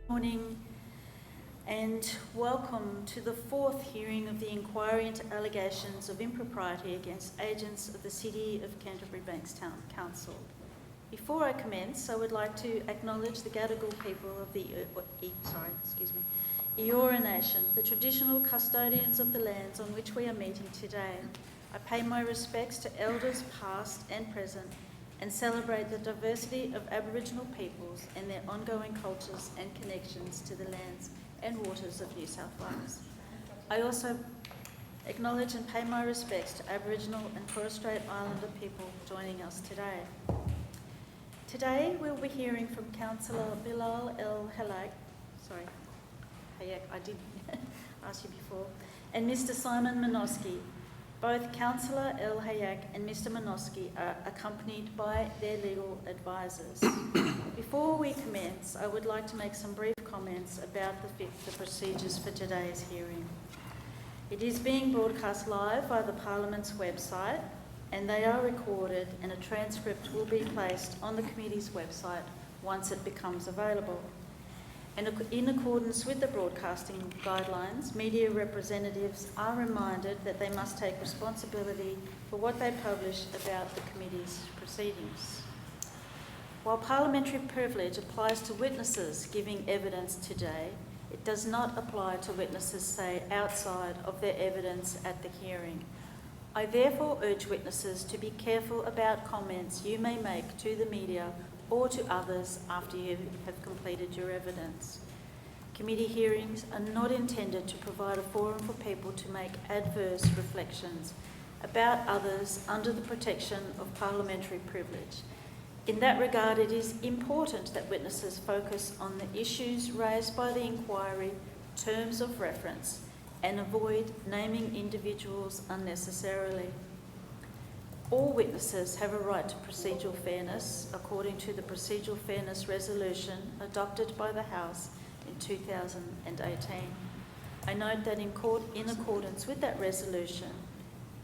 Morning and welcome to the fourth hearing of the inquiry into allegations of impropriety against agents of the City of Canterbury Bankstown Council. Before I commence, I would like to acknowledge the Gadigal people of the Eora Nation, the traditional custodians of the lands on which we are meeting today. I pay my respects to elders past and present and celebrate the diversity of Aboriginal peoples and their ongoing cultures and connections to the lands and waters of New South Wales. I also acknowledge and pay my respects to Aboriginal and Torres Strait Islander people joining us today. Today we'll be hearing from Councillor Bil El-Hayek, I did ask you before, and Mr Simon Manoski. Both Councillor El-Hayek and Mr Manoski are accompanied by their legal advisors. Before we commence, I would like to make some brief comments about the procedures for today's hearing. It is being broadcast live via the Parliament's website, and they are recorded, and a transcript will be placed on the committee's website once it becomes available. And in accordance with the broadcasting guidelines, media representatives are reminded that they must take responsibility for what they publish about the committee's proceedings. While parliamentary privilege applies to witnesses giving evidence today, it does not apply to witnesses, say, outside of their evidence at the hearing. I therefore urge witnesses to be careful about comments you may make to the media or to others after you have completed your evidence. Committee hearings are not intended to provide a forum for people to make adverse reflections about others under the protection of parliamentary privilege. In that regard, it is important that witnesses focus on the issues raised by the inquiry, terms of reference, and avoid naming individuals unnecessarily. All witnesses have a right to procedural fairness according to the Procedural Fairness Resolution adopted by the House in 2018. I note that in accordance with that resolution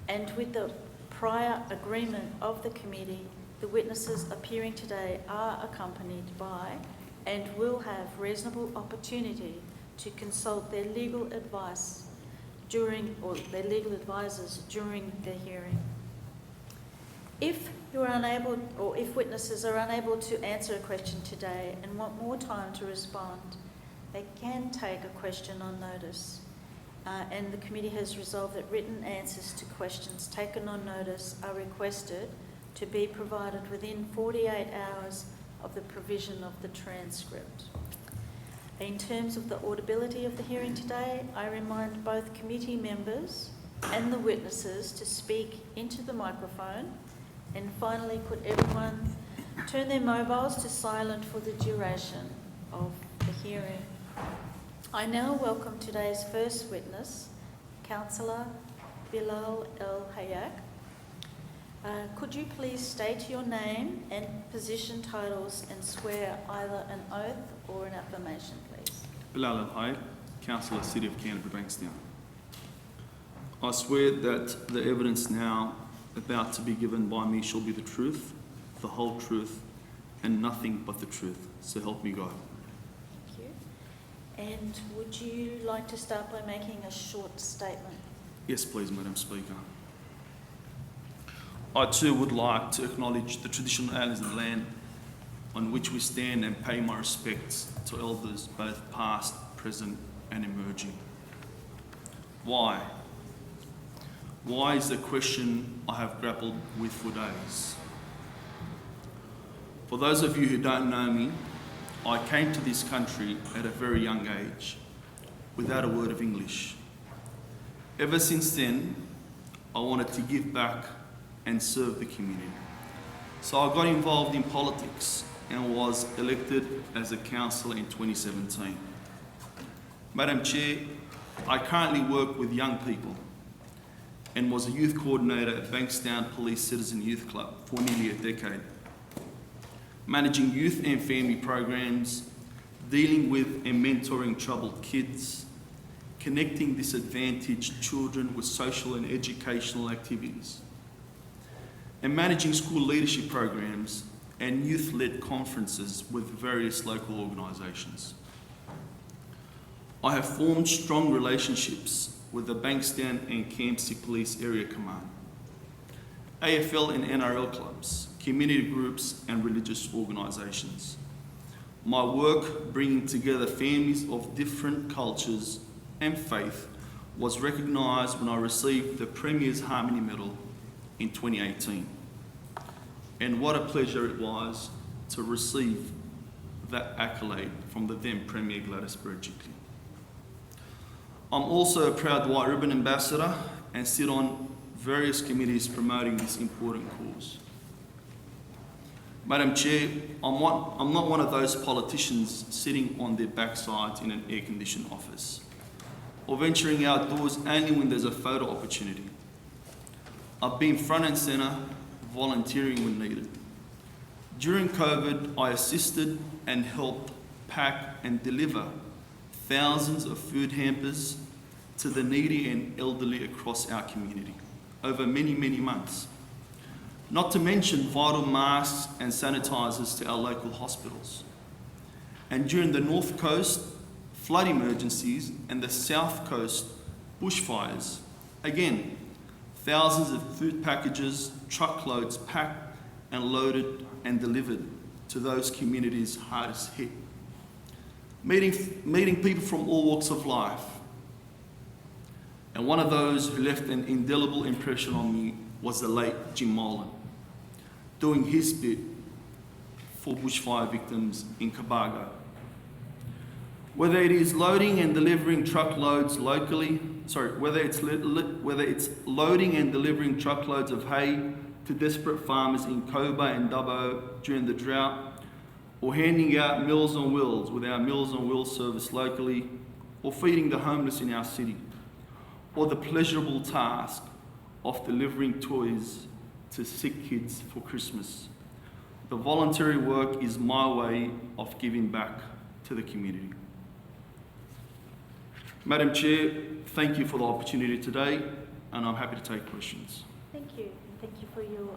and with the prior agreement of the committee, the witnesses appearing today are accompanied by and will have reasonable opportunity to consult their legal advice their legal advisors during the hearing. If witnesses are unable to answer a question today and want more time to respond, they can take a question on notice. And the committee has resolved that written answers to questions taken on notice are requested to be provided within 48 hours of the provision of the transcript. In terms of the audibility of the hearing today, I remind both committee members and the witnesses to speak into the microphone. And finally, could everyone turn their mobiles to silent for the duration of the hearing. I now welcome today's first witness, Councillor Bil El-Hayek. Could you please state your name and position titles and swear either an oath or an affirmation, please? Bil El-Hayek, Councillor, City of Canterbury, Bankstown. I swear that the evidence now about to be given by me shall be the truth, the whole truth, and nothing but the truth. So help me God. Thank you. And would you like to start by making a short statement? Yes, please, Madam Speaker. I too would like to acknowledge the traditional owners of the land on which we stand and pay my respects to elders both past, present and emerging. Why? Why is the question I have grappled with for days. For those of you who don't know me, I came to this country at a very young age, without a word of English. Ever since then, I wanted to give back and serve the community. So I got involved in politics and was elected as a councillor in 2017. Madam Chair, I currently work with young people and was a youth coordinator at Bankstown Police Citizen Youth Club for nearly a decade, managing youth and family programs, dealing with and mentoring troubled kids, connecting disadvantaged children with social and educational activities, and managing school leadership programs and youth-led conferences with various local organisations. I have formed strong relationships with the Bankstown and Canterbury Police Area Command, AFL and NRL clubs, community groups and religious organisations. My work bringing together families of different cultures and faith was recognised when I received the Premier's Harmony Medal in 2018. And what a pleasure it was to receive that accolade from the then Premier Gladys Berejiklian. I'm also a proud White Ribbon Ambassador and sit on various committees promoting this important cause. Madam Chair, I'm not one of those politicians sitting on their backsides in an air-conditioned office or venturing outdoors only when there's a photo opportunity. I've been front and centre, volunteering when needed. During COVID, I assisted and helped pack and deliver thousands of food hampers to the needy and elderly across our community over many, many months. Not to mention vital masks and sanitisers to our local hospitals. And during the North Coast flood emergencies and the South Coast bushfires, again, thousands of food packages, truckloads packed and loaded and delivered to those communities hardest hit. Meeting people from all walks of life. And one of those who left an indelible impression on me was the late Jim Molan, doing his bit for bushfire victims in Cobargo. Whether it is loading and delivering truckloads locally, whether it's loading and delivering truckloads of hay to desperate farmers in Cobar and Dubbo during the drought, or handing out Meals on Wheels with our Meals on Wheels service locally, or feeding the homeless in our city, or the pleasurable task of delivering toys to sick kids for Christmas. The voluntary work is my way of giving back to the community. Madam Chair, thank you for the opportunity today, and I'm happy to take questions. Thank you. And thank you for your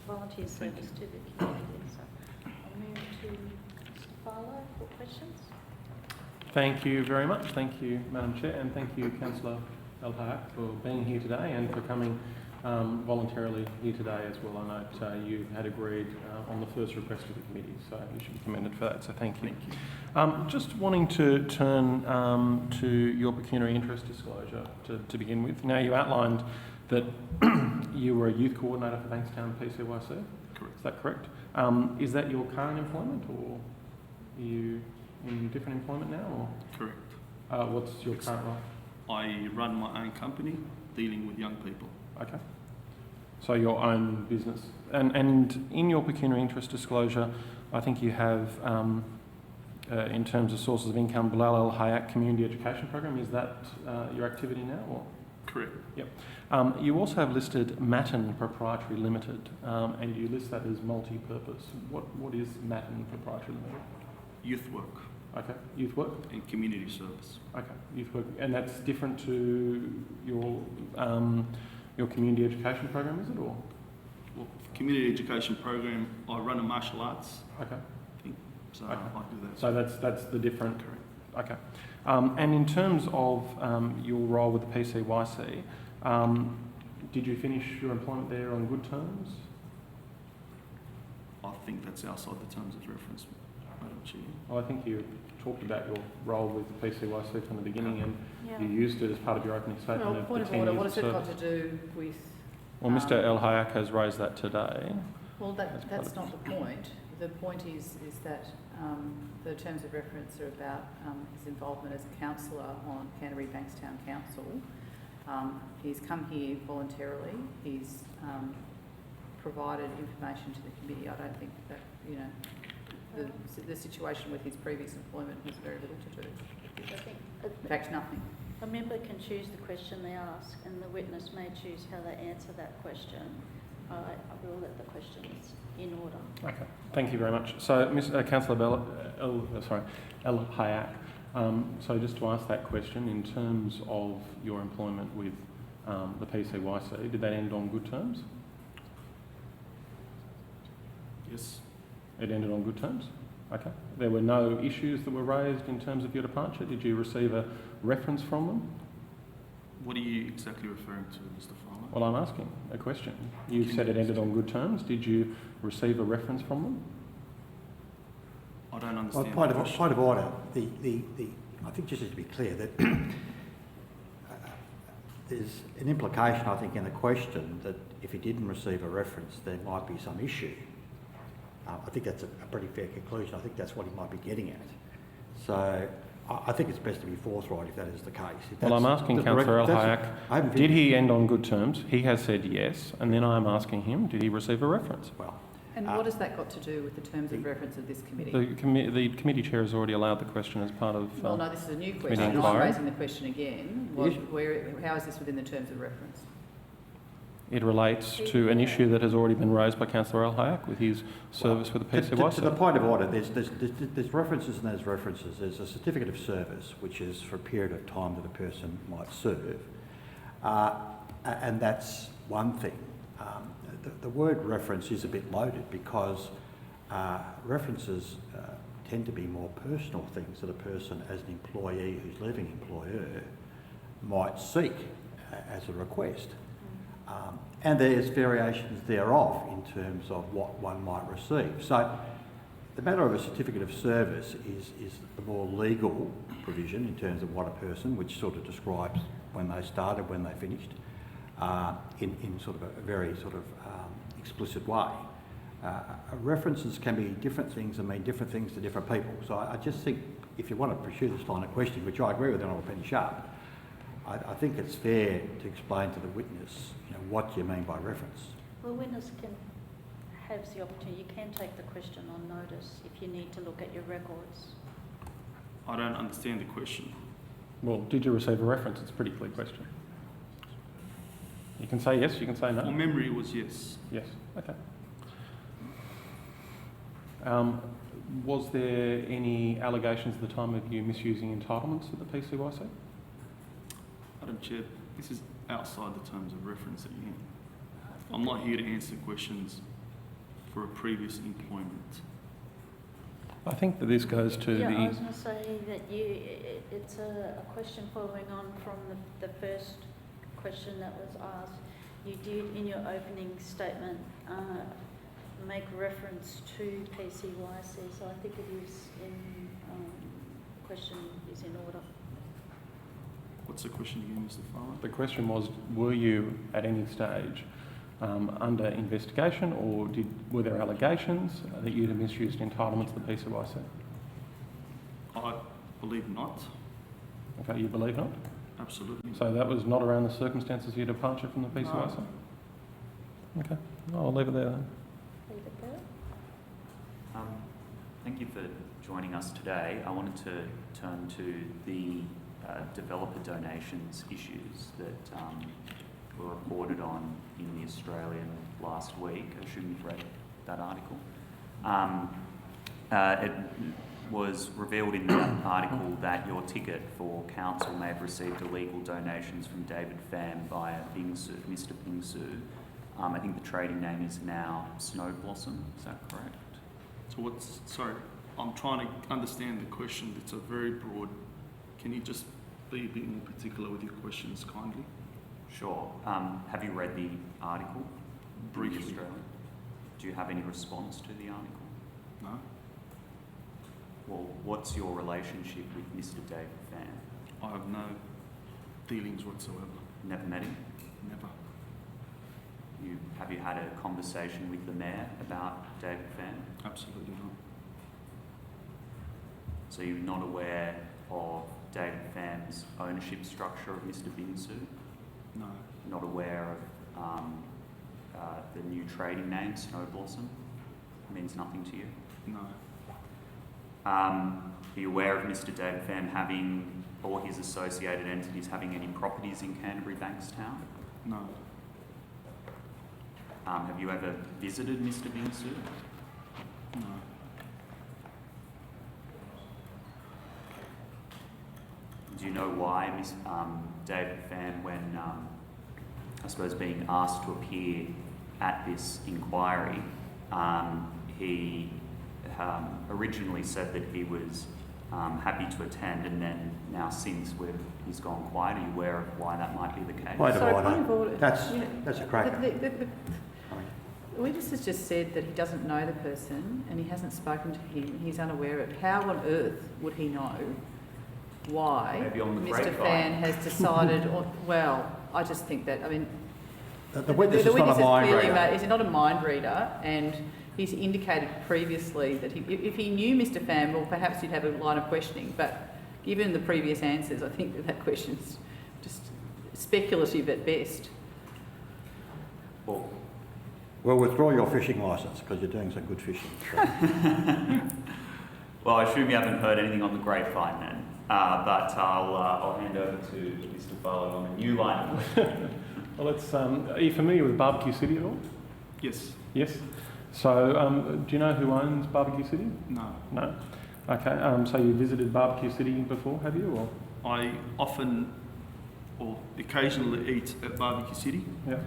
volunteer service to the community. So I'll move to Mr. Farlow for questions. Thank you very much. Thank you, Madam Chair, and thank you, Councillor El-Hayek, for being here today and for coming voluntarily here today as well. I know you had agreed on the first request of the committee, so you should be commended for that, so thank you. Just wanting to turn to your pecuniary interest disclosure to begin with. Now, you outlined that you were a youth coordinator for Bankstown PCYC. Correct. Is that correct? Is that your current employment, or are you in different employment now? Or? Correct. What's your current role? I run my own company dealing with young people. Okay. So your own business. And in your pecuniary interest disclosure, I think you have, in terms of sources of income, Bil El-Hayek Community Education Program. Is that your activity now? Or? Correct. Yep. You also have listed Matten Proprietary Limited, and you list that as multi-purpose. What is Matten Proprietary Limited? Youth work. Okay. Youth work? And community service. Okay. Youth work. And that's different to your community education program, is it, or? Well, community education program, I run a martial arts Okay. thing, so Okay. I do that. So that's the different. Correct. Okay. And in terms of your role with the PCYC, did you finish your employment there on good terms? I think that's outside the terms of reference, Madam Chair. Well, I think you talked about your role with the PCYC from the beginning, and Yeah. you used it as part of your opening statement. Well, of point the of 10 order, years what has it got service. to do with... Well, Mr El-Hayek has raised that today. Well, that's part not the point. The point is that the terms of reference are about his involvement as a councillor on Canterbury Bankstown Council. He's come here voluntarily. He's provided information to the committee. I don't think that, the situation with his previous employment has very little to do. I think In fact, nothing. a member can choose the question they ask, and the witness may choose how they answer that question. I will let the questions in order. Okay, thank you very much. So, Councillor El-Hayek, so just to ask that question, in terms of your employment with the PCYC, did that end on good terms? Yes. It ended on good terms? Okay. There were no issues that were raised in terms of your departure? Did you receive a reference from them? What are you exactly referring to, Mr. Farmer? Well, I'm asking a question. You said it ended on good terms. Did you receive a reference from them? I don't Well, understand. point the of question. point of order. I think just to be clear that there's an implication, I think, in the question that if he didn't receive a reference, there might be some issue. I think that's a pretty fair conclusion. I think that's what he might be getting at. So I think it's best to be forthright if that is the case. Well, I'm asking Councillor El-Hayek, did he end on good terms? He has said yes, and then I'm asking him, did he receive a reference? Well, And what has that got to do with the terms of reference of this committee? The committee chair has already allowed the question as part of... Well, no, this is a new committee question. I'm inquiry. raising the question again. How is this within the terms of reference? It relates to an issue that has already been raised by Councillor El-Hayek with his service with the PCYC. to the point of order, there's references and there's references. There's a certificate of service, which is for a period of time that a person might serve, and that's one thing. The word reference is a bit loaded because references tend to be more personal things that a person as an employee who's leaving employer might seek as a request. And there's variations thereof in terms of what one might receive. So the matter of a certificate of service is the more legal provision in terms of what a person, which sort of describes when they started, when they finished, in sort of a very sort of explicit way. References can be different things and mean different things to different people. So I just think if you want to pursue this line of questioning, which I agree with Honourable Penny Sharp, I think it's fair to explain to the witness, what you mean by reference. Well, the witness has the opportunity. You can take the question on notice if you need to look at your records. I don't understand the question. Well, did you receive a reference? It's a pretty clear question. You can say yes, you can say no. From memory, it was yes. Yes, okay. Was there any allegations at the time of you misusing entitlements of the PCYC? Madam Chair, this is outside the terms of reference again. I'm not here to answer questions for a previous employment. I think that this goes to Yeah, I the... was going to say that it's a question following on from the first question that was asked. You did, in your opening statement, make reference to PCYC, so I think it is in, question is in order. What's the question again, Mr. Farmer? The question was, were you at any stage under investigation, or were there allegations that you'd have misused entitlements of the PCYC? I believe not. Okay, you believe not? Absolutely. So that was not around the circumstances of your departure from the PCYC? No. Okay, I'll leave it there then. Leave it there. Thank you for joining us today. I wanted to turn to the developer donations issues that were reported on in the Australian last week. I assume you've read that article. It was revealed in that article that your ticket for council may have received illegal donations from David Pham via Mr. Bingsu. I think the trading name is now Snow Blossom. Is that correct? So sorry, I'm trying to understand the question. It's a very broad. Can you just be a bit more particular with your questions, kindly? Sure. Have you read the article? Briefly. Australia? Do you have any response to the article? No? Well, what's your relationship with Mr. David Pham? I have no dealings whatsoever. Never met him? Never. Have you had a conversation with the mayor about David Pham? Absolutely not. So you're not aware of David Pham's ownership structure of Mr. Bingsu? No. Not aware of the new trading name, Snow Blossom? Means nothing to you? No. Are you aware of Mr. David Pham having, or his associated entities having any properties in Canterbury, Bankstown? No. Have you ever visited Mr. Bingsu? No. Do you know why David Pham, when I suppose being asked to appear at this inquiry, he originally said that he was happy to attend, and then now since he's gone quiet. Are you aware of why that might be the case? Point of Sorry, order. point of order. That's You know, a cracker. The witness has just said that he doesn't know the person and he hasn't spoken to him. He's unaware of it. How on earth would he know why Maybe on the Mr. grapevine. Fan has decided? Well, I just think that. I mean, The witness is not a has mind clearly reader. he's not a mind reader, and he's indicated previously that if he knew Mr. Fan, well, perhaps he'd have a line of questioning. But given the previous answers, I think that question's just speculative at best. Well, withdraw your fishing licence because you're doing some good fishing. So. Well, I assume you haven't heard anything on the grapevine then, but I'll hand over to Mr. Barlow on a new line of questioning. Well, are you familiar with Barbecue City at all? Yes. Yes. So, do you know who owns Barbecue City? No. No. Okay. So you visited Barbecue City before, have you? Or I often or occasionally eat at Barbecue City. yeah.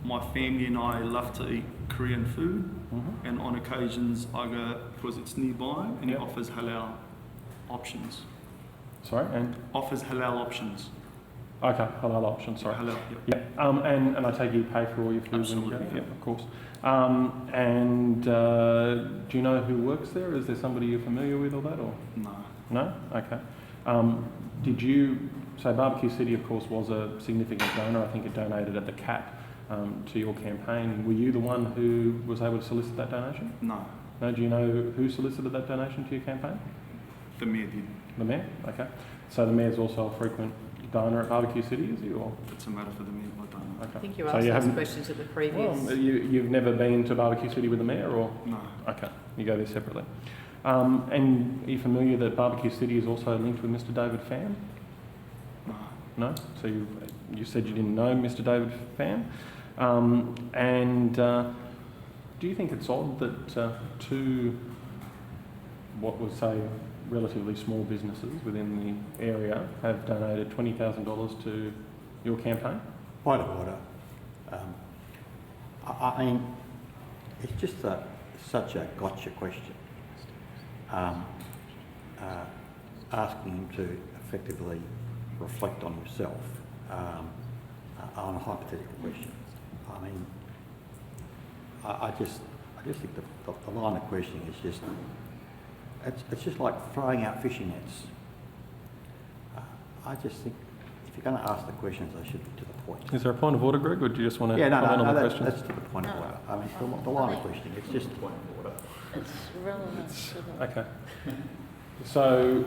My family and I love to eat Korean food, Mm-hmm. and on occasions I go because it's nearby and Yep. it offers halal options. Sorry. And Offers halal options. okay, halal option. Sorry. Halal, yep. Yeah. And I take it you pay for all your food when you Absolutely, go. yeah. Yeah, of course. Do you know who works there? Is there somebody you're familiar with or that or? No. No? Okay. So Barbecue City, of course, was a significant donor. I think it donated at the cap to your campaign. Were you the one who was able to solicit that donation? No. No? Do you know who solicited that donation to your campaign? The mayor did. The mayor? Okay. So the mayor's also a frequent donor at Barbecue City, is he? Or? It's a matter for the mayor. I don't know. Okay. I think you So asked those haven't- questions at the previous. Well, you've never been to Barbecue City with the mayor, or? No. Okay, you go there separately. And are you familiar that Barbecue City is also linked with Mr. David Pham? No. No? So you said you didn't know Mr. David Pham. Do you think it's odd that two, what would say, relatively small businesses within the area have donated $20,000 to your campaign? Point of order. I mean, it's just such a gotcha question. Asking him to effectively reflect on himself on a hypothetical question. I mean, I just think the line of questioning is just, it's just like throwing out fishing nets. I just think if you're going to ask the questions, they should be to the point. Is there a point of order, Greg, or do you just want to Yeah, comment on the that's questions? to the point of No. order. I mean, the line of questioning, it's just Point of order. It's relevant to the... Okay. So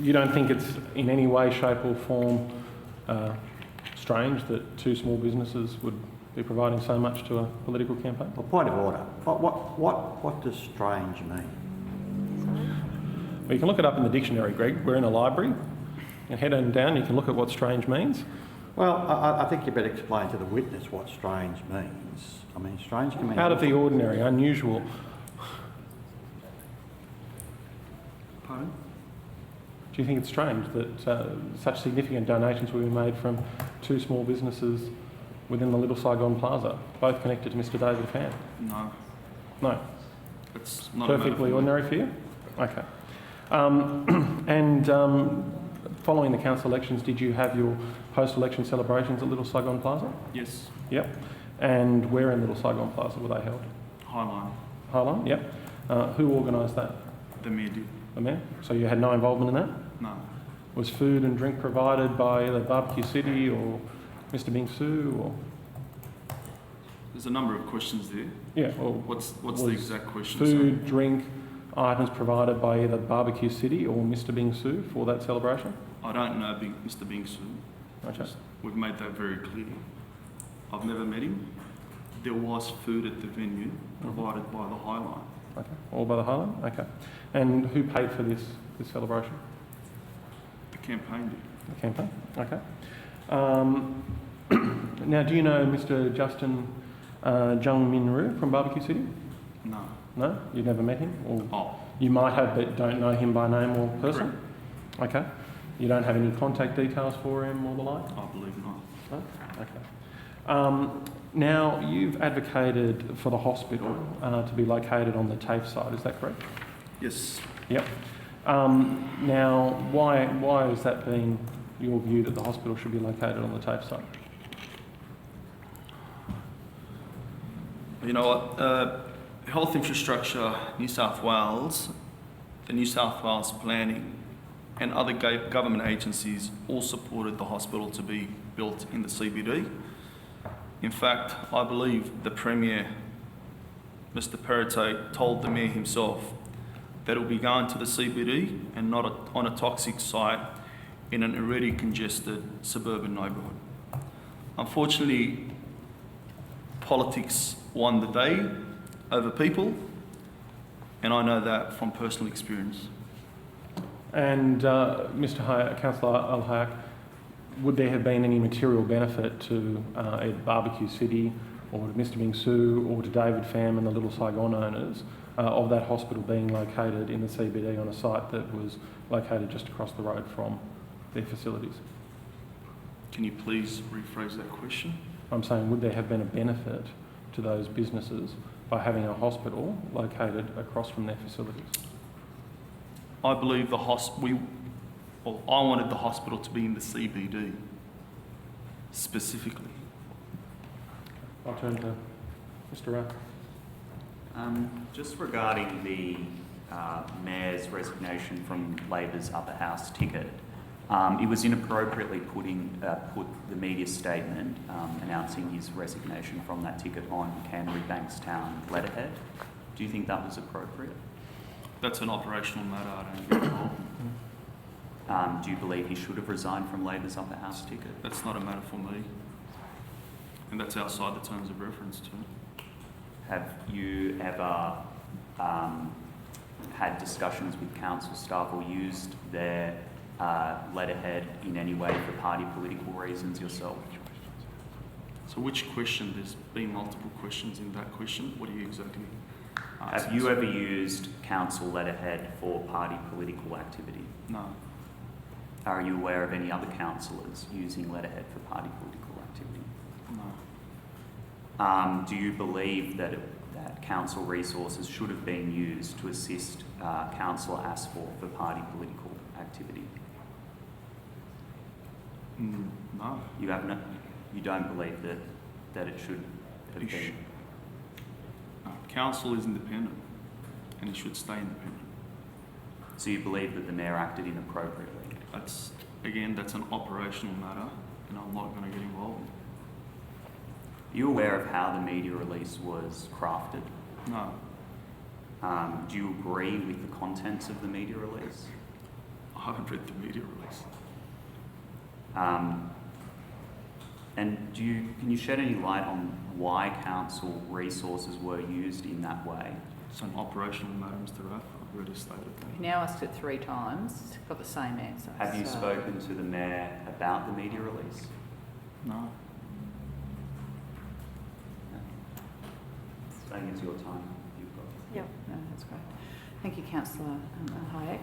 you don't think it's in any way, shape or form strange that two small businesses would be providing so much to a political campaign? a point of order. What does strange mean? Well, you can look it up in the dictionary, Greg. We're in a library. And head on down, you can look at what strange means. Well, I think you better explain to the witness what strange means. I mean, strange can mean... Out of the ordinary, unusual. Pardon? Do you think it's strange that such significant donations will be made from two small businesses within the Little Saigon Plaza, both connected to Mr. David Pham? No. No. It's not a matter Perfectly for ordinary for you? Okay. Following the council elections, did you have your post-election celebrations at Little Saigon Plaza? Yes. Yep. And where in Little Saigon Plaza were they held? Highline. Highline? Yep. Who organised that? The mayor did. The mayor? So you had no involvement in that? No. Was food and drink provided by either Barbecue City or Mr. Bing Su or? There's a number of questions there. Yeah, well, What's the Was exact question? food, drink, items provided by either Barbecue City or Mr. Bing Su for that celebration? I don't know Mr. Bingsu. Okay. We've made that very clear. I've never met him. There was food at the venue provided by the Highline. Okay. All by the Highland? Okay. And who paid for this celebration? The campaign did. The campaign? Okay. Now, do you know Mr. Justin Jung Min Roo from Barbecue City? No. No? You've never met him? Or Oh, you might have, but don't know him by name or person? Okay. You don't have any contact details for him or the like? I believe not. No? Okay. Now, you've advocated for the hospital to be located on the TAFE side, is that correct? Yes. Yep. Now, why is that being your view that the hospital should be located on the TAFE site? You know what? Health Infrastructure New South Wales, the New South Wales Planning, and other government agencies all supported the hospital to be built in the CBD. In fact, I believe the Premier, Mr. Perrottet, told the Mayor himself that it will be going to the CBD and not on a toxic site in an already congested suburban neighbourhood. Unfortunately, politics won the day over people, and I know that from personal experience. And Mr. Hayek, Councillor El-Hayek, would there have been any material benefit to either Barbecue City or to Mr. Ming Su or to David Pham and the Little Saigon owners of that hospital being located in the CBD on a site that was located just across the road from their facilities? Can you please rephrase that question? I'm saying, would there have been a benefit to those businesses by having a hospital located across from their facilities? I believe I wanted the hospital to be in the CBD, specifically. I'll turn to Mr. Rath. Just regarding the Mayor's resignation from Labor's upper house ticket, it was inappropriately put the media statement announcing his resignation from that ticket on Canterbury Bankstown letterhead. Do you think that was appropriate? That's an operational matter, I don't get involved. Do you believe he should have resigned from Labor's upper house ticket? That's not a matter for me. And that's outside the terms of reference too. Have you ever had discussions with council staff or used their letterhead in any way for party political reasons yourself? So which question? There's been multiple questions in that question. What are you exactly asking? Have you ever used council letterhead for party political activity? No. Are you aware of any other councillors using letterhead for party political activity? No. Do you believe that council resources should have been used to assist Councillor Asport for party political activity? No. You don't believe that it should have been? Council is independent and it should stay independent. So you believe that the Mayor acted inappropriately? That's an operational matter and I'm not going to get involved. Are you aware of how the media release was crafted? No. Do you agree with the contents of the media release? I haven't read the media release. And can you shed any light on why council resources were used in that way? It's an operational matter, Mr. Rath. I've already stated that. He now asked it 3 times, got the same answer. Have you so- spoken to the Mayor about the media release? No. I think it's your time. You've got. Yeah. No, that's great. Thank you, Councillor Hayek.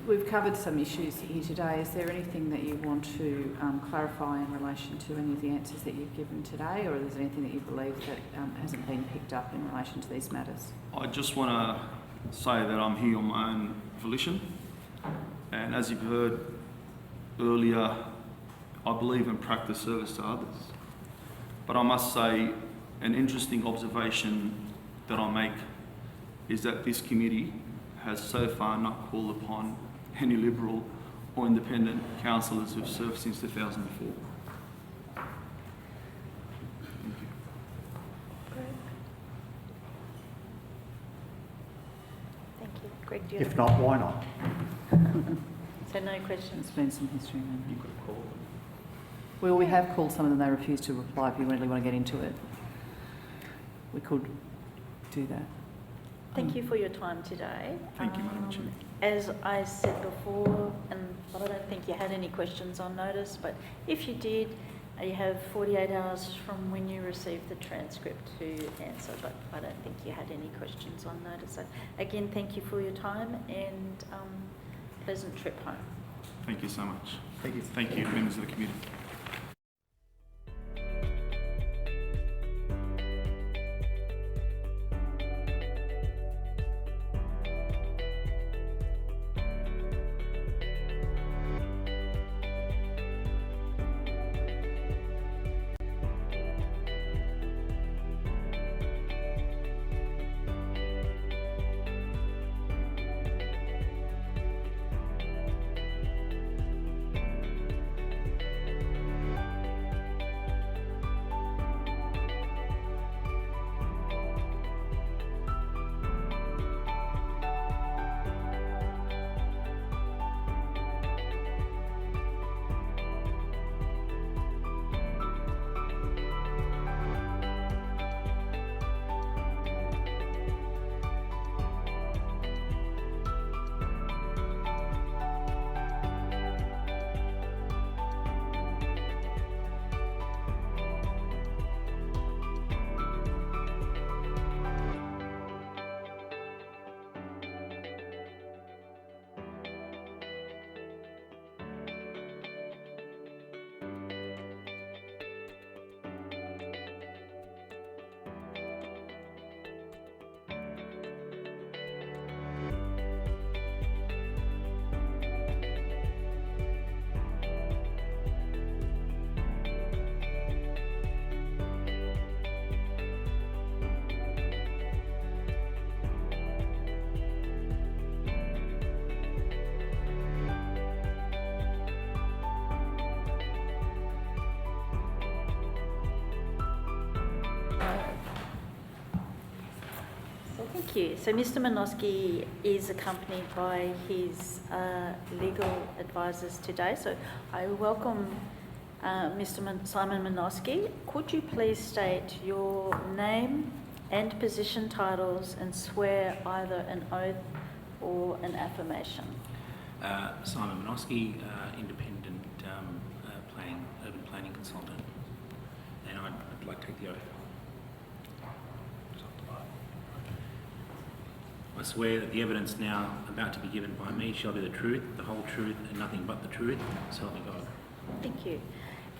We've covered some issues here today. Is there anything that you want to clarify in relation to any of the answers that you've given today, or is there anything that you believe that hasn't been picked up in relation to these matters? I just want to say that I'm here on my own volition. And as you've heard earlier, I believe in practice service to others. But I must say, an interesting observation that I make is that this committee has so far not called upon any Liberal or independent councillors who've served since 2004. Thank you. Greg? Thank you. Greg, do you have If not, why not? So no questions? There's been some history. You could have called them. Well, we have called some of them, they refused to reply. If you really want to get into it, we could do that. Thank you for your time today. Thank you, Madam Chair. As I said before, but I don't think you had any questions on notice, but if you did, you have 48 hours from when you received the transcript to answer, but I don't think you had any questions on notice. So again, thank you for your time and pleasant trip home. Thank you so much. Thank you. Thank you, members of the committee. you. So Mr Manoski is accompanied by his legal advisors today. So I welcome Simon Manoski. Could you please state your name and position titles and swear either an oath or an affirmation? Simon Manoski, independent urban planning consultant, and I'd like to take the oath. I swear that the evidence now about to be given by me shall be the truth, the whole truth, and nothing but the truth, so help me God. Thank you.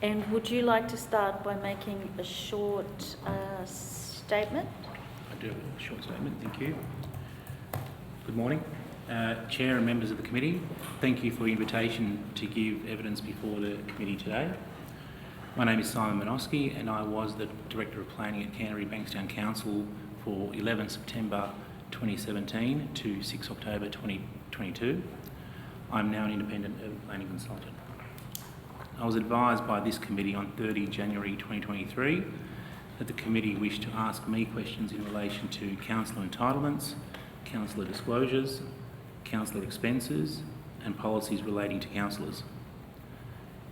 And would you like to start by making a short statement? I do have a short statement, thank you. Good morning. Chair and members of the committee, thank you for the invitation to give evidence before the committee today. My name is Simon Manoski and I was the Director of Planning at Canterbury Bankstown Council for 11 September 2017 to 6 October 2022. I'm now an independent urban planning consultant. I was advised by this committee on 30 January 2023 that the committee wished to ask me questions in relation to councillor entitlements, councillor disclosures, councillor expenses and policies relating to councillors.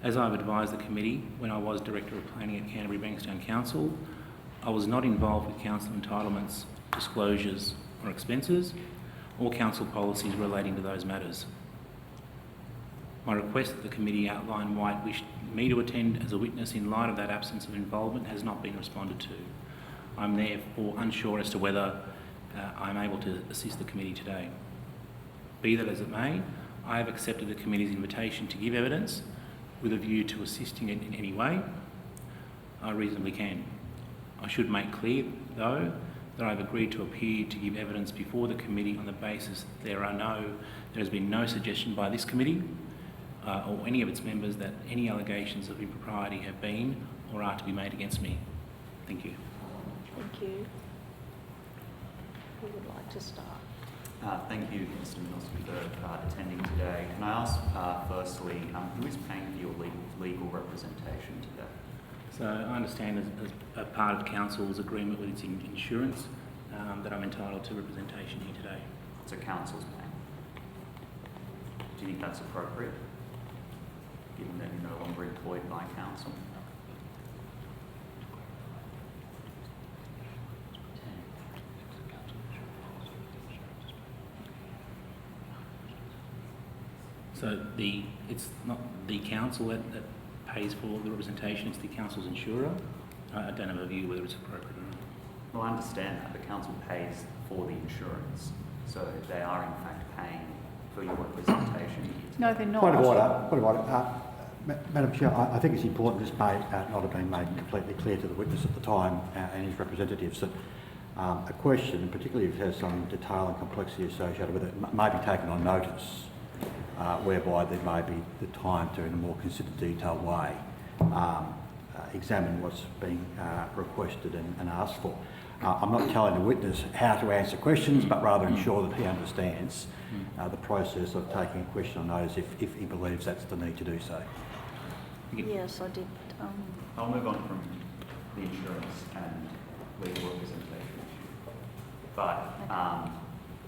As I've advised the committee, when I was Director of Planning at Canterbury Bankstown Council, I was not involved with council entitlements, disclosures or expenses, or council policies relating to those matters. My request that the committee outline why it wished me to attend as a witness in light of that absence of involvement has not been responded to. I'm therefore unsure as to whether I'm able to assist the committee today. Be that as it may, I have accepted the committee's invitation to give evidence with a view to assisting it in any way I reasonably can. I should make clear, though, that I've agreed to appear to give evidence before the committee on the basis there has been no suggestion by this committee or any of its members that any allegations of impropriety have been or are to be made against me. Thank you. Thank you. Who would like to start? Thank you, Mr Manoski, for attending today. Can I ask, firstly, who is paying for your legal representation today? So I understand as a part of Council's agreement with its insurance that I'm entitled to representation here today. So Council's paying. Do you think that's appropriate, given that you're no longer employed by Council? So it's not the council that pays for the representation, it's the council's insurer. I don't have a view whether it's appropriate or not. Well, I understand that. The Council pays for the insurance, so they are in fact paying for your representation. No, they're not. Point of order. Madam Chair, I think it's important this may not have been made completely clear to the witness at the time and his representatives that a question, and particularly if it has some detail and complexity associated with it, may be taken on notice. Whereby there may be the time to, in a more considered, detailed way, examine what's being requested and asked for. I'm not telling the witness how to answer questions, but rather ensure that he understands the process of taking a question on notice if he believes that's the need to do so. Yes, I did. I'll move on from the insurance and legal representation issue. But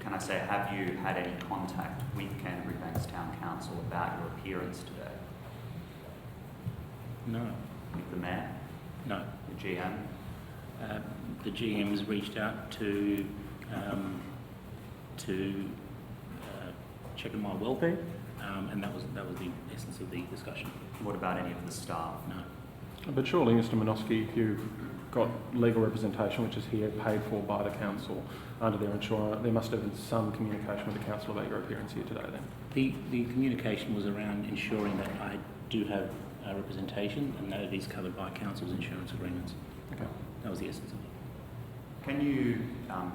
can I say, have you had any contact with Canterbury Bankstown Council about your appearance today? No. With the mayor? No. The GM? The GM's reached out to check on my welfare, and that was the essence of the discussion. What about any of the staff? No. But surely, Mr Manoski, if you've got legal representation which is here paid for by the council under their insurer, there must have been some communication with the council about your appearance here today then? The communication was around ensuring that I do have representation and that it is covered by council's insurance agreements. Okay. That was the essence of it. Can you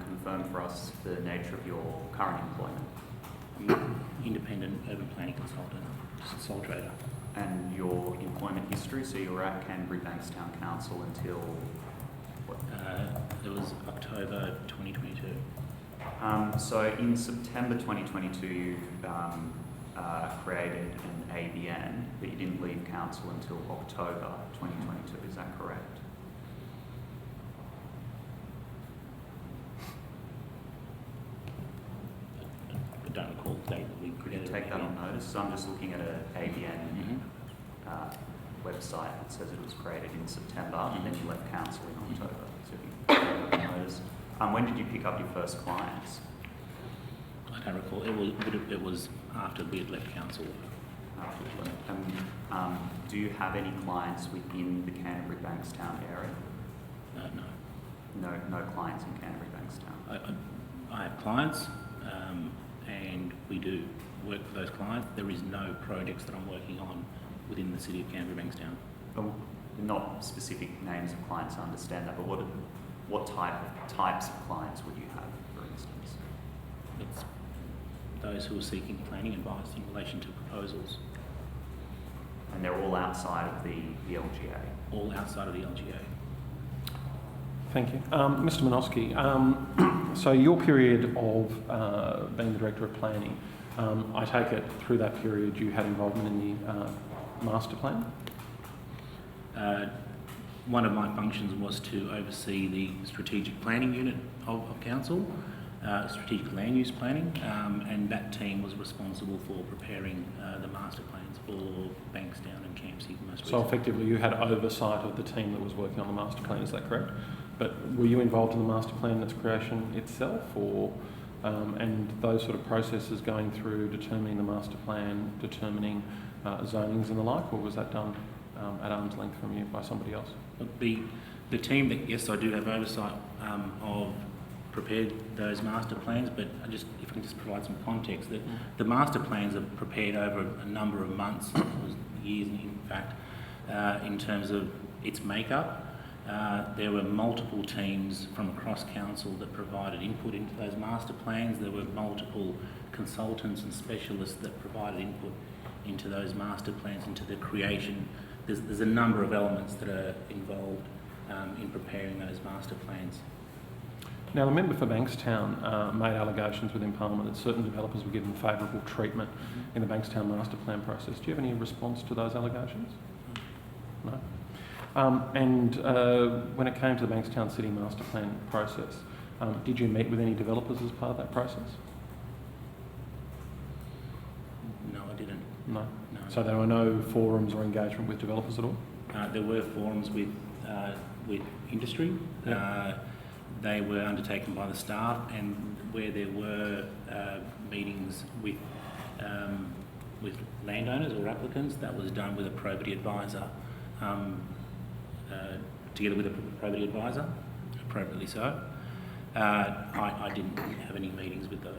confirm for us the nature of your current employment? I'm an independent urban planning consultant, just a sole trader. And your employment history, so you were at Canterbury Bankstown Council until what? It was October 2022. So in September 2022, you created an ABN, but you didn't leave council until October 2022. Is that correct? date that we Could you created. take that on notice? So I'm just looking at a ABN Mhm. website that says it was created in September and then you left council in October. So if you could take that on notice. When did you pick up your first clients? I don't recall. It was after we had left council. After you left. Do you have any clients within the Canterbury Bankstown area? No. No clients in Canterbury Bankstown. I have clients, and we do work for those clients. There is no projects that I'm working on within the city of Canterbury Bankstown. Not specific names of clients, I understand that, but what types of clients would you have, for instance? It's those who are seeking planning advice in relation to proposals, And they're all outside of the LGA? all outside of the LGA. Thank you. Mr Manoski, so your period of being the Director of Planning, I take it through that period you had involvement in the master plan? One of my functions was to oversee the strategic planning unit of council, strategic land use planning, and that team was responsible for preparing the master plans for Bankstown and Campsie most So recently. effectively you had oversight of the team that was working on the master plan, is that correct? But were you involved in the master plan, its creation itself, or and those sort of processes going through determining the master plan, determining zonings and the like, or was that done at arm's length from you by somebody else? The team that, yes, I do have oversight of prepared those master plans, but if I can just provide some context, the master plans are prepared over a number of months, years in fact, in terms of its makeup. There were multiple teams from across council that provided input into those master plans. There were multiple consultants and specialists that provided input into those master plans, into the creation. There's a number of elements that are involved in preparing those master plans. Now, the member for Bankstown made allegations within Parliament that certain developers were given favourable treatment in the Bankstown master plan process. Do you have any response to those allegations? No? And when it came to the Bankstown City master plan process, did you meet with any developers as part of that process? No, I didn't. No. No. So there were no forums or engagement with developers at all? There were forums with industry. Yeah. They were undertaken by the staff, and where there were meetings with landowners or applicants, that was done with a probity advisor, together with a probity advisor, appropriately so. I didn't have any meetings with those.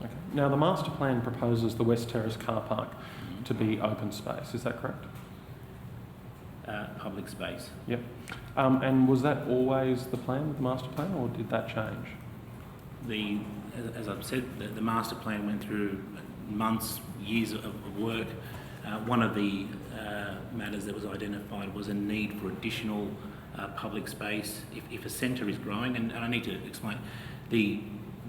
Okay. Now, the master plan proposes the West Terrace car park to be open space, is that correct? Public space. Yep. And was that always the plan with the master plan, or did that change? As I've said, the master plan went through months, years of work. One of the matters that was identified was a need for additional public space if a centre is growing, and I need to explain, the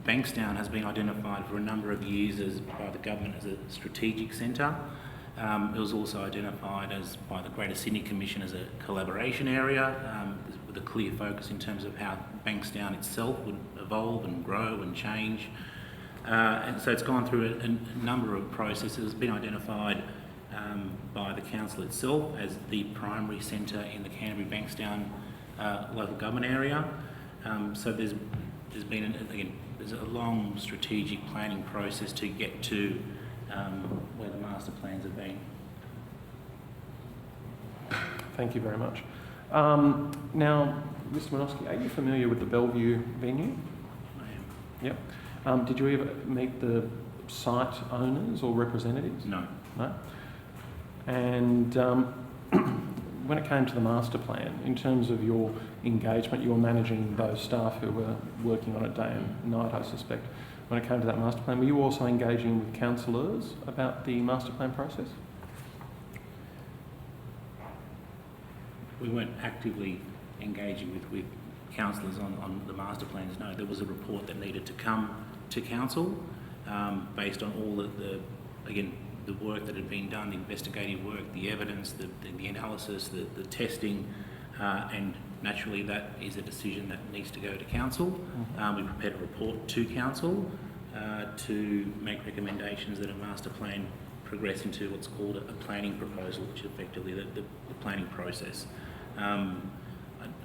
Bankstown has been identified for a number of years by the government as a strategic centre. It was also identified by the Greater Sydney Commission as a collaboration area, with a clear focus in terms of how Bankstown itself would evolve and grow and change. And so it's gone through a number of processes. It's been identified by the council itself as the primary centre in the Canterbury Bankstown local government area. So there's been, there's a long strategic planning process to get to where the master plans have been. Thank you very much. Now, Mr Manoski, are you familiar with the Bellevue venue? I am. Yep. Did you ever meet the site owners or representatives? No. No? And when it came to the master plan, in terms of your engagement, you were managing those staff who were working on it day and night, I suspect. When it came to that master plan, were you also engaging with councillors about the master plan process? We weren't actively engaging with councillors on the master plans, no. There was a report that needed to come to council based on all the work that had been done, the investigative work, the evidence, the analysis, the testing, and naturally that is a decision that needs to go to council. We prepared a report to council to make recommendations that a master plan progress into what's called a planning proposal, which is effectively the planning process. I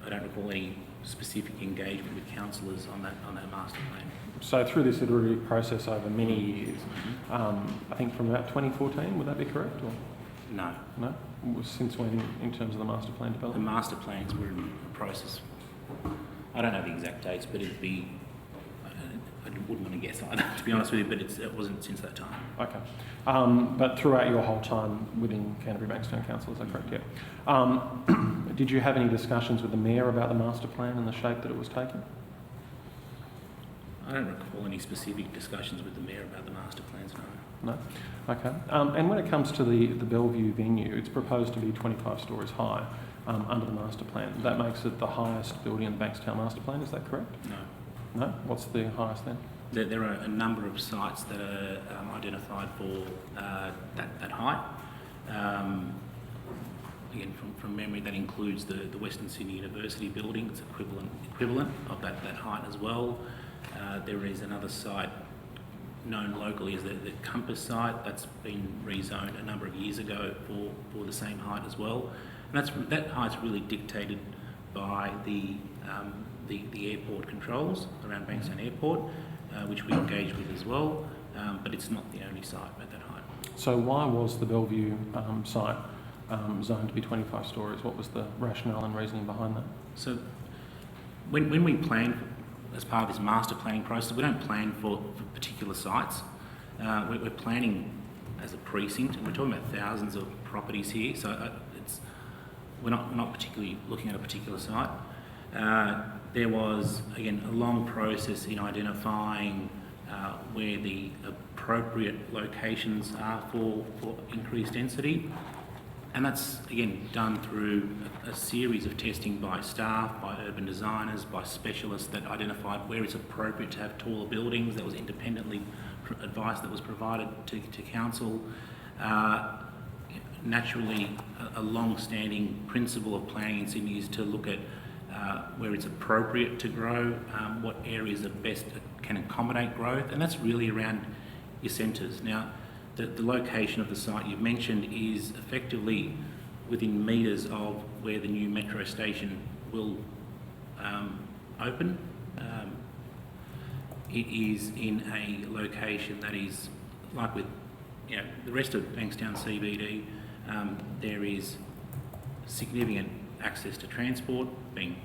don't recall any specific engagement with councillors on that master plan. So through this iterative process over many years, I think from about 2014, would that be correct? Or No. no? Since when in terms of the master plan The development? master plans were in the process. I don't know the exact dates, but it'd be, I wouldn't want to guess either, to be honest with you, but it wasn't since that time. Okay. But throughout your whole time within Canterbury Bankstown Council, is that correct? Yeah. Did you have any discussions with the Mayor about the master plan and the shape that it was taking? I don't recall any specific discussions with the Mayor about the master plans, no. No? Okay. And when it comes to the Bellevue venue, it's proposed to be 25 stories high under the master plan. That makes it the highest building in the Bankstown master plan, is that correct? No. No? What's the highest then? There are a number of sites that are identified for that height. Again, from memory, that includes the Western Sydney University building. It's equivalent of that height as well. There is another site known locally as the Compass site that's been rezoned a number of years ago for the same height as well. And that height's really dictated by the airport controls around Bankstown Airport, which we engage with as well, but it's not the only site at that height. So why was the Bellevue site zoned to be 25 stories? What was the rationale and reasoning behind that? So when we plan as part of this master planning process, we don't plan for particular sites. We're planning as a precinct, and we're talking about thousands of properties here, so we're not particularly looking at a particular site. There was, again, a long process in identifying where the appropriate locations are for increased density. And that's, again, done through a series of testing by staff, by urban designers, by specialists that identified where it's appropriate to have taller buildings. That was independently advice that was provided to council. Naturally, a long-standing principle of planning in Sydney is to look at where it's appropriate to grow, what areas are best can accommodate growth, and that's really around your centres. Now, the location of the site you've mentioned is effectively within metres of where the new metro station will open. It is in a location that is, like with the rest of Bankstown CBD, there is significant access to transport, being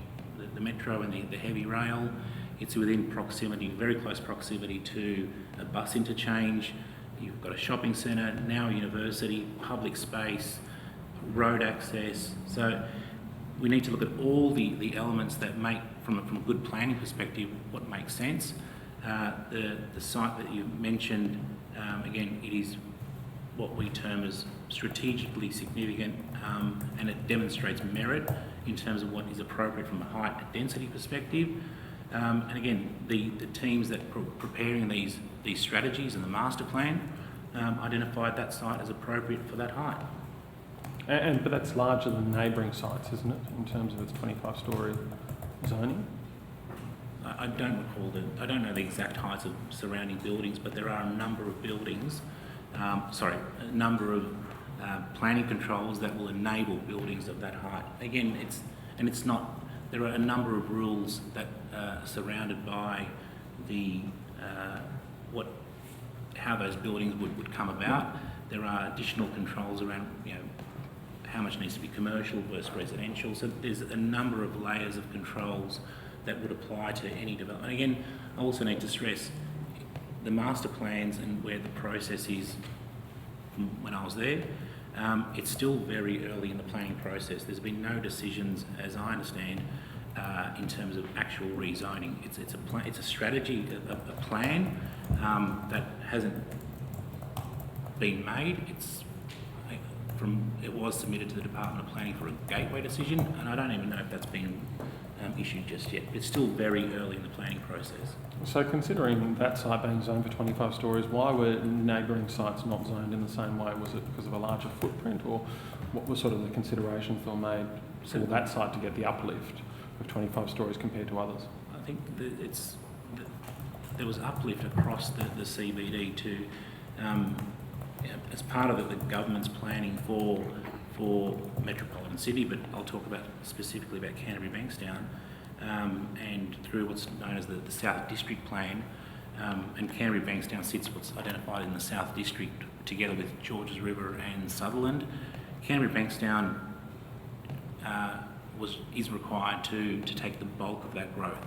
the metro and the heavy rail. It's within proximity, very close proximity to a bus interchange. You've got a shopping centre, now a university, public space, road access. So we need to look at all the elements that make, from a good planning perspective, what makes sense. The site that you mentioned, again, it is what we term as strategically significant, and it demonstrates merit in terms of what is appropriate from a height and density perspective. And again, the teams that preparing these strategies and the master plan identified that site as appropriate for that height. But that's larger than neighbouring sites, isn't it, in terms of its 25-storey zoning? I don't recall I don't know the exact heights of surrounding buildings, but there are a number of buildings, a number of planning controls that will enable buildings of that height. Again, there are a number of rules that are surrounded by how those buildings would come about. There are additional controls around, how much needs to be commercial versus residential. So there's a number of layers of controls that would apply to any development. Again, I also need to stress the master plans and where the process is from when I was there. It's still very early in the planning process. There's been no decisions, as I understand, in terms of actual rezoning. It's a strategy, a plan that hasn't been made. It was submitted to the Department of Planning for a gateway decision, and I don't even know if that's been issued just yet. It's still very early in the planning process. So considering that site being zoned for 25 stories, why were neighbouring sites not zoned in the same way? Was it because of a larger footprint, or what were sort of the considerations that were made for that site to get the uplift of 25 stories compared to others? I think there was uplift across the CBD to, as part of the government's planning for Metropolitan City, but I'll talk about specifically about Canterbury Bankstown, and through what's known as the South District Plan, and Canterbury Bankstown sits what's identified in the South District together with Georges River and Sutherland. Canterbury Bankstown is required to take the bulk of that growth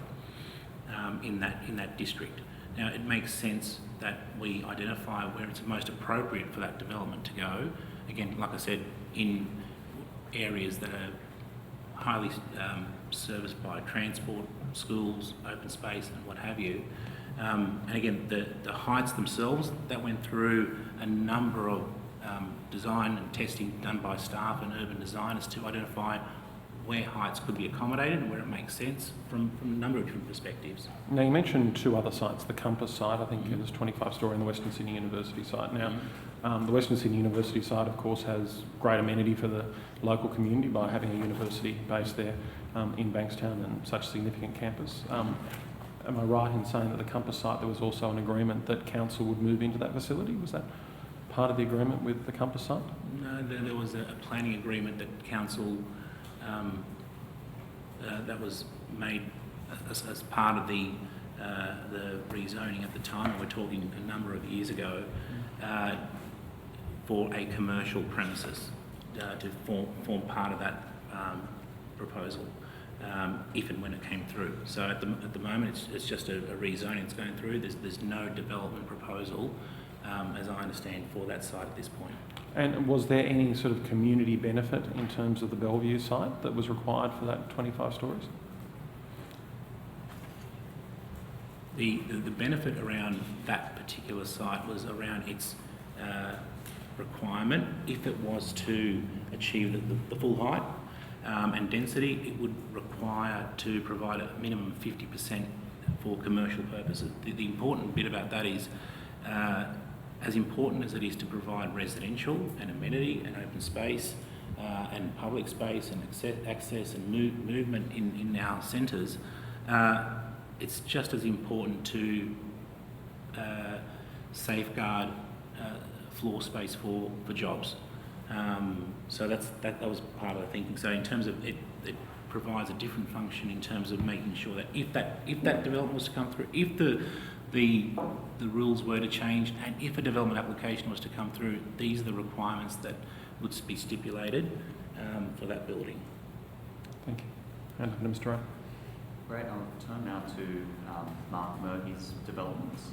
in that district. Now, it makes sense that we identify where it's most appropriate for that development to go. Again, like I said, in areas that are highly serviced by transport, schools, open space and what have you. And again, the heights themselves, that went through a number of design and testing done by staff and urban designers to identify where heights could be accommodated and where it makes sense from a number of different perspectives. Now, you mentioned two other sites, the Compass site, I think it was 25-storey, and the Western Sydney University site. Now, the Western Sydney University site, of course, has great amenity for the local community by having a university based there in Bankstown and such a significant campus. Am I right in saying that the Compass site, there was also an agreement that council would move into that facility? Was that part of the agreement with the Compass site? No, there was a planning agreement that council that was made as part of the rezoning at the time, and we're talking a number of years ago, for a commercial premises to form part of that proposal, if and when it came through. So at the moment, it's just a rezoning that's going through. There's no development proposal, as I understand, for that site at this point. And was there any sort of community benefit in terms of the Bellevue site that was required for that 25 stories? The benefit around that particular site was around its requirement. If it was to achieve the full height and density, it would require to provide a minimum of 50% for commercial purposes. The important bit about that is, as important as it is to provide residential and amenity and open space and public space and access and movement in our centres, it's just as important to safeguard floor space for jobs. So that was part of the thinking. So in terms of it provides a different function in terms of making sure that if that development was to come through, if the rules were to change, and if a development application was to come through, these are the requirements that would be stipulated for that building. Thank you. And Mr. Ray. Great. I'll turn now to Mark Murphy's developments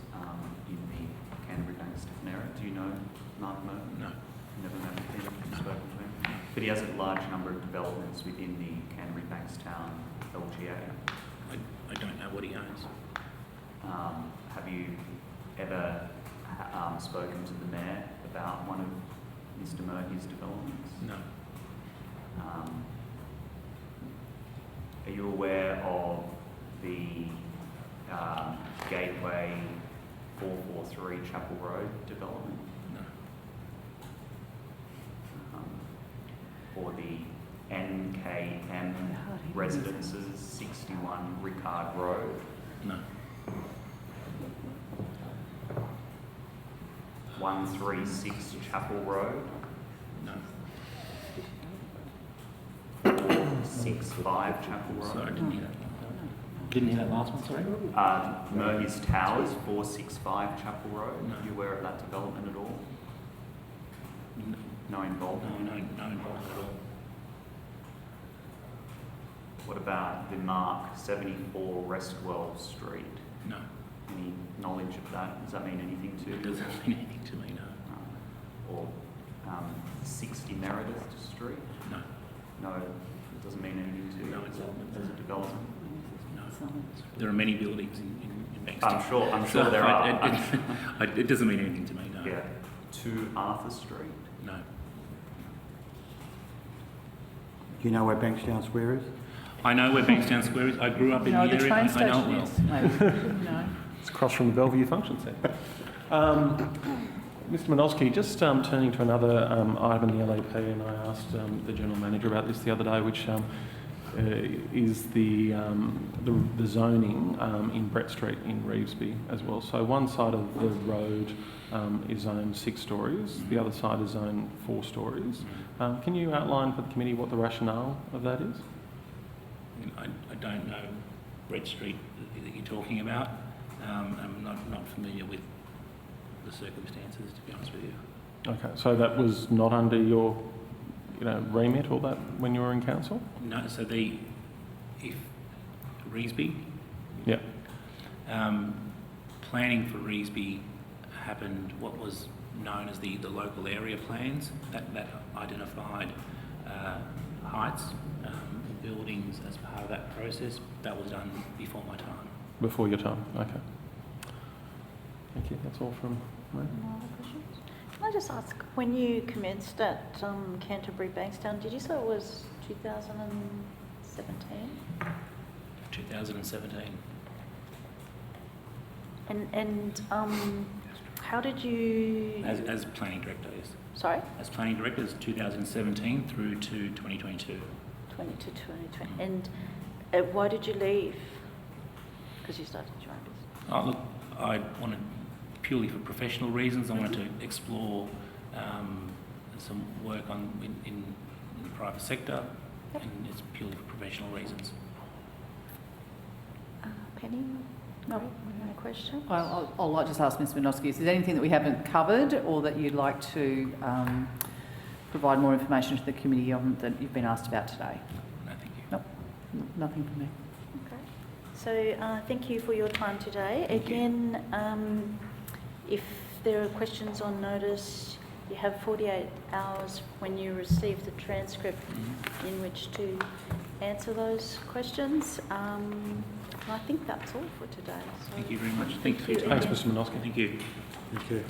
in the Canterbury Bankstown area. Do you know Mark Murphy? No. Never met him, spoken to him. But he has a large number of developments within the Canterbury Bankstown LGA. I don't know what he owns. Have you ever spoken to the Mayor about one of Mr Murphy's developments? No. Are you aware of the Gateway 443 Chapel Road development? No. Or the NKM Residences 61 Rickard Road? No. 136 Chapel Road? No. 465 Chapel Road? Sorry, I didn't hear that. Didn't hear that last one, sorry? Murphy's Towers 465 Chapel Road? No. Are you aware of that development at all? No involvement? No involvement at all. What about the Mark 74 Restwell Street? No. Any knowledge of that? Does that mean anything to It you? doesn't mean anything to me, no. Or 60 Meredith Street? No. No, it doesn't mean anything to you? No involvement. As a development? No. There are many buildings in Bankstown. I'm sure there are. It doesn't mean anything to me, no. Yeah. 2 Arthur Street? No. Do you know where Bankstown Square is? I know where Bankstown Square is. I grew up in the area. The train I know station it well. is, maybe. No. It's across from the Bellevue Function Centre. Mr Manoski, just turning to another item in the LAP, and I asked the General Manager about this the other day, which is the zoning in Brett Street in Revesby as well. So one side of the road is zoned 6 stories, the other side is zoned 4 stories. Can you outline for the committee what the rationale of that is? I don't know Brett Street that you're talking about. I'm not familiar with the circumstances, to be honest with you. Okay, so that was not under your, remit or that when you were in council? No, so if Revesby, Yeah. planning for Revesby happened what was known as the local area plans that identified heights, buildings as part of that process. That was done before my time. Before your time, okay. Thank you, that's all from me. No other questions? Can I just ask, when you commenced at Canterbury Bankstown, did you say it was 2017? 2017. And how did you... As planning director, yes. Sorry? As planning director, it's 2017 through to 2022. 20 to 2020. And why did you leave? Because you started your own business. Oh, look, I wanted, purely for professional reasons, I wanted to explore some work in the private sector, Yep. and it's purely for professional reasons. Penny? No question? I'll like just ask Ms Manoski, is there anything that we haven't covered or that you'd like to provide more information to the committee on that you've been asked about today? No, thank you. Nope, nothing from me. Okay. So thank you for your time today. Thank you. Again, if there are questions on notice, you have 48 hours when you receive the transcript in which to answer those questions. I think that's all for today. So Thank you very much. Thank you for your time. Thanks, Mr. Manoski. Thank you. Thank you.